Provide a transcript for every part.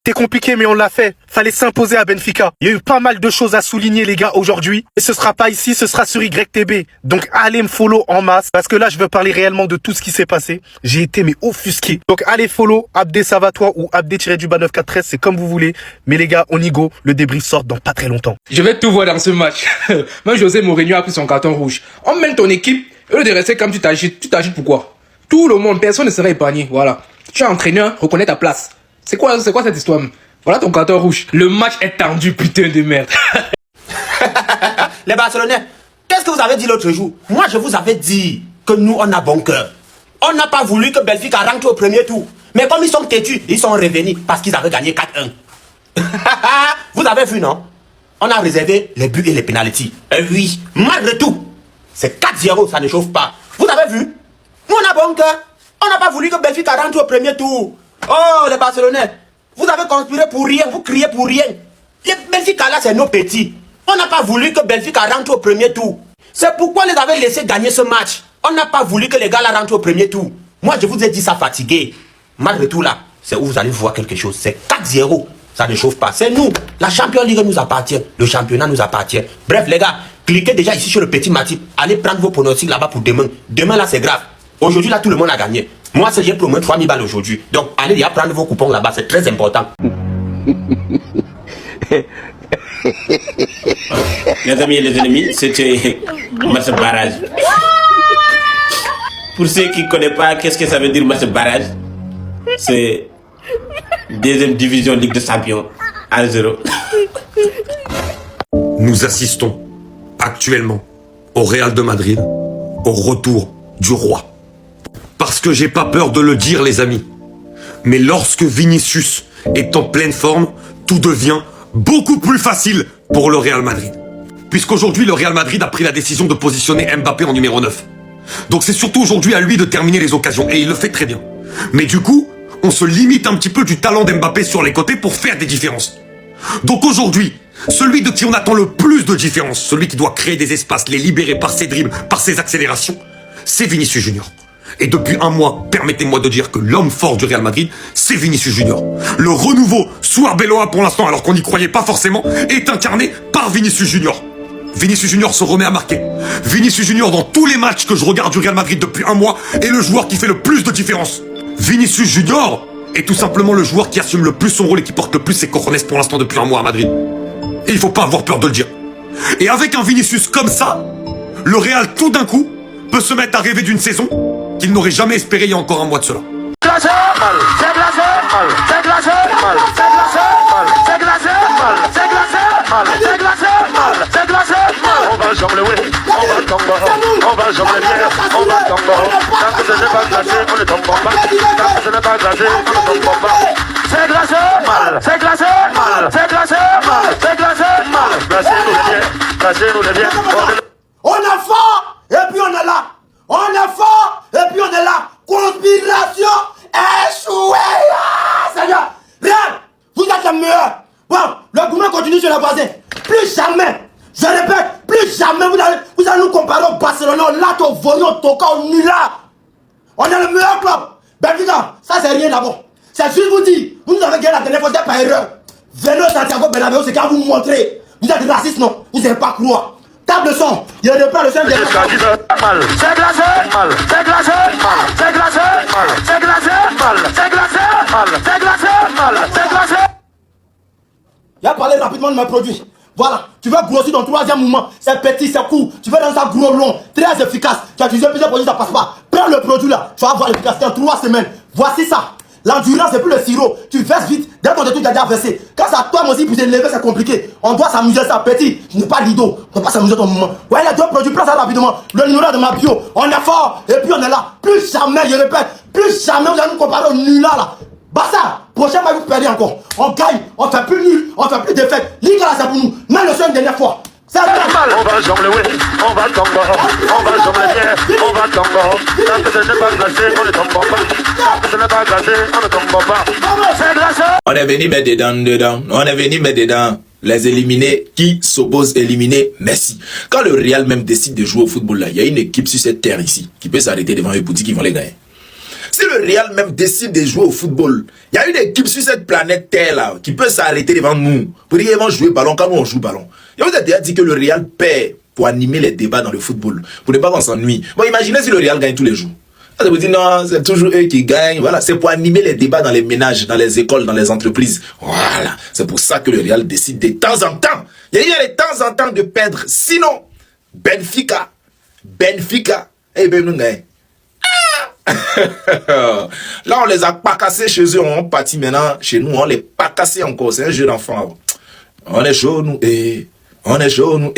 C'était compliqué, mais on l'a fait. Fallait s'imposer à Benfica. Il y a eu pas mal de choses à souligner, les gars, aujourd'hui. Et ce sera pas ici, ce sera sur YTB. Donc, allez me follow en masse. Parce que là, je veux parler réellement de tout ce qui s'est passé. J'ai été, mais offusqué. Donc, allez follow Abdé Savatois ou Abdé-943, c'est comme vous voulez. Mais les gars, on y go. Le débrief sort dans pas très longtemps. Je vais tout voir dans ce match. Même José Mourinho a pris son carton rouge. On mène ton équipe. Au lieu de rester comme tu t'agites pourquoi? Tout le monde, personne ne sera épargné. Voilà. Tu es entraîneur, reconnais ta place. C'est quoi cette histoire? Voilà ton carton rouge. Le match est tendu, putain de merde. Les Barcelonais, qu'est-ce que vous avez dit l'autre jour? Moi, je vous avais dit que nous, on a bon cœur. On n'a pas voulu que Benfica rentre au premier tour. Mais comme ils sont têtus, ils sont revenus parce qu'ils avaient gagné 4-1. Vous avez vu, non? On a réservé les buts et les pénaltys. Et oui, malgré tout, c'est 4-0, ça ne chauffe pas. Vous avez vu? Nous, on a bon cœur. On n'a pas voulu que Benfica rentre au premier tour. Oh, les Barcelonais, vous avez conspiré pour rien, vous criez pour rien. Les Benfica là, c'est nos petits. On n'a pas voulu que Benfica rentre au premier tour. C'est pourquoi les avez laissé gagner ce match. On n'a pas voulu que les gars là rentrent au premier tour. Moi, je vous ai dit ça fatigué. Malgré tout là, c'est où vous allez voir quelque chose. C'est 4-0. Ça ne chauffe pas. C'est nous. La Champions League nous appartient. Le championnat nous appartient. Bref, les gars, cliquez déjà ici sur le petit Matip. Allez prendre vos pronostics là-bas pour demain. Demain là, c'est grave. Aujourd'hui là, tout le monde a gagné. Moi, j'ai pour au moins 3000 balles aujourd'hui. Donc, allez déjà prendre vos coupons là-bas. C'est très important. Les amis et les ennemis, c'était match barrage. Pour ceux qui ne connaissent pas, qu'est-ce que ça veut dire match barrage? C'est deuxième division Ligue des Champions, 1-0. Nous assistons actuellement au Real de Madrid au retour du roi. Parce que j'ai pas peur de le dire, les amis. Mais lorsque Vinicius est en pleine forme, tout devient beaucoup plus facile pour le Real Madrid. Puisqu'aujourd'hui, le Real Madrid a pris la décision de positionner Mbappé en numéro 9. Donc c'est surtout aujourd'hui à lui de terminer les occasions. Et il le fait très bien. Mais du coup, on se limite un petit peu du talent d'Mbappé sur les côtés pour faire des différences. Donc aujourd'hui, celui de qui on attend le plus de différence, celui qui doit créer des espaces, les libérer par ses dribbles, par ses accélérations, c'est Vinicius Junior. Et depuis un mois, permettez-moi de dire que l'homme fort du Real Madrid, c'est Vinicius Junior. Le renouveau sous Arbeloa pour l'instant, alors qu'on n'y croyait pas forcément, est incarné par Vinicius Junior. Vinicius Junior se remet à marquer. Vinicius Junior, dans tous les matchs que je regarde du Real Madrid depuis un mois, est le joueur qui fait le plus de différence. Vinicius Junior est tout simplement le joueur qui assume le plus son rôle et qui porte le plus ses cojones pour l'instant depuis un mois à Madrid. Et il faut pas avoir peur de le dire. Et avec un Vinicius comme ça, le Real tout d'un coup peut se mettre à rêver d'une saison qu'il n'aurait jamais espéré il y a encore un mois de cela. On va jongler, on va tomber, on va jongler bien, on va tomber. Tant que ce n'est pas glacé, on ne tombe pas. Tant que ce n'est pas glacé, on ne tombe pas. C'est glacé, mal, c'est glacé, mal, c'est glacé, mal, c'est glacé, mal. Glacez-nous les biens, glacez-nous les biens. On est fort et puis on est là. On est fort et puis on est là. Conspiration échouée. Seigneur, regarde, vous êtes les meilleurs. Bon, le gouvernement continue sur le voisin. Plus jamais, je répète, plus jamais vous allez nous comparer au Barcelone, au Lato, au Voyon, au Toka, au Nula. On est le meilleur club. Benfica, ça c'est rien d'abord. C'est juste vous dire, vous nous avez gagné la dernière fois, c'était par erreur. Venez au Santiago Bernabéu, c'est qu'à vous montrer. Vous êtes raciste, non? Vous n'allez pas croire. Table de son, il y a de pas le seul. C'est glacé, mal, c'est glacé, mal, c'est glacé, mal, c'est glacé, mal, c'est glacé, mal, c'est glacé, mal, c'est glacé, mal, c'est glacé. Il a parlé rapidement de mes produits. Voilà, tu veux grossir ton troisième mouvement, c'est petit, c'est court, tu veux dans ça gros long, très efficace, tu as utilisé plusieurs produits, ça passe pas. Prends le produit là, tu vas voir l'efficacité en 3 semaines. Voici ça. L'endurance, c'est plus le sirop. Tu verses vite, dès qu'on te dit, tu as déjà versé. Quand ça toi aussi, pour s'élever, c'est compliqué. On doit s'amuser ça, petit. Je n'ai pas d'ido. On ne doit pas s'amuser ton moment. Ouais, les deux produits, prends ça rapidement. Le numéro de ma bio. On est fort, et puis on est là. Plus jamais, je répète, plus jamais vous allez nous comparer au nul là. Basta, prochain fois vous perdez encore. On gagne, on fait plus nul, on fait plus défaite. Ligue là, c'est pour nous. Même le seul une dernière fois. C'est mal. On va jongler, oui, on va tomber, on va jongler bien, on va tomber. Tant que ce n'est pas glacé, on ne tombe pas. Tant que ce n'est pas glacé, on ne tombe pas. C'est glacé. On est venu mettre dedans. On est venu mettre dedans. Les éliminés qui s'opposent éliminer Messi. Quand le Real même décide de jouer au football là, il y a une équipe sur cette terre ici qui peut s'arrêter devant eux pour dire qu'ils vont les gagner. Si le Real même décide de jouer au football, il y a une équipe sur cette planète Terre là qui peut s'arrêter devant nous pour dire qu'ils vont jouer ballon quand nous on joue ballon. Et vous avez déjà dit que le Real paie pour animer les débats dans le football, pour ne pas qu'on s'ennuie. Bon, imaginez si le Real gagne tous les jours. Ça vous dit non, c'est toujours eux qui gagnent. Voilà, c'est pour animer les débats dans les ménages, dans les écoles, dans les entreprises. Voilà, c'est pour ça que le Real décide de temps en temps. Il y a de temps en temps de perdre. Sinon, Benfica, eh ben nous gagnons. Là, on les a pas cassés chez eux, on partit maintenant chez nous, on les pas cassés encore. C'est un jeu d'enfant. On est chaud, nous, on est chaud, nous,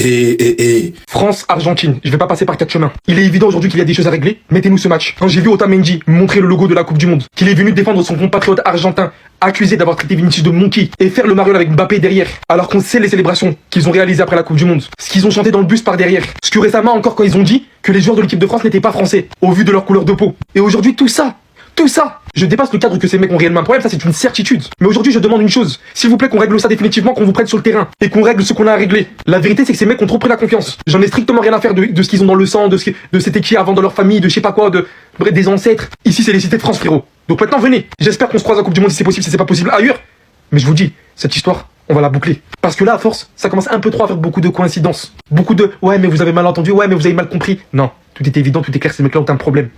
France, Argentine, je vais pas passer par 4 chemins. Il est évident aujourd'hui qu'il y a des choses à régler. Mettez-nous ce match. Quand j'ai vu Otamendi montrer le logo de la Coupe du Monde, qu'il est venu défendre son compatriote argentin, accusé d'avoir traité Vinicius de monkey, et faire le mariole avec Mbappé derrière, alors qu'on sait les célébrations qu'ils ont réalisées après la Coupe du Monde, ce qu'ils ont chanté dans le bus par derrière, ce que récemment encore quand ils ont dit que les joueurs de l'équipe de France n'étaient pas français, au vu de leur couleur de peau. Et aujourd'hui, tout ça, je dépasse le cadre que ces mecs ont réellement un problème, ça c'est une certitude. Mais aujourd'hui je demande une chose, s'il vous plaît qu'on règle ça définitivement, qu'on vous prenne sur le terrain, et qu'on règle ce qu'on a à régler. La vérité c'est que ces mecs ont trop pris la confiance. J'en ai strictement rien à faire de ce qu'ils ont dans le sang, de c'était qui avant dans leur famille, de je sais pas quoi, bref, des ancêtres. Ici c'est les cités de France frérot. Donc maintenant venez, j'espère qu'on se croise en Coupe du Monde si c'est possible, si c'est pas possible ailleurs. Mais je vous dis, cette histoire, on va la boucler. Parce que là à force, ça commence un peu trop à faire beaucoup de coïncidences. Beaucoup de, ouais mais vous avez mal entendu, ouais mais vous avez mal compris. Non, tout est évident, tout est clair, ces mecs là ont un problème.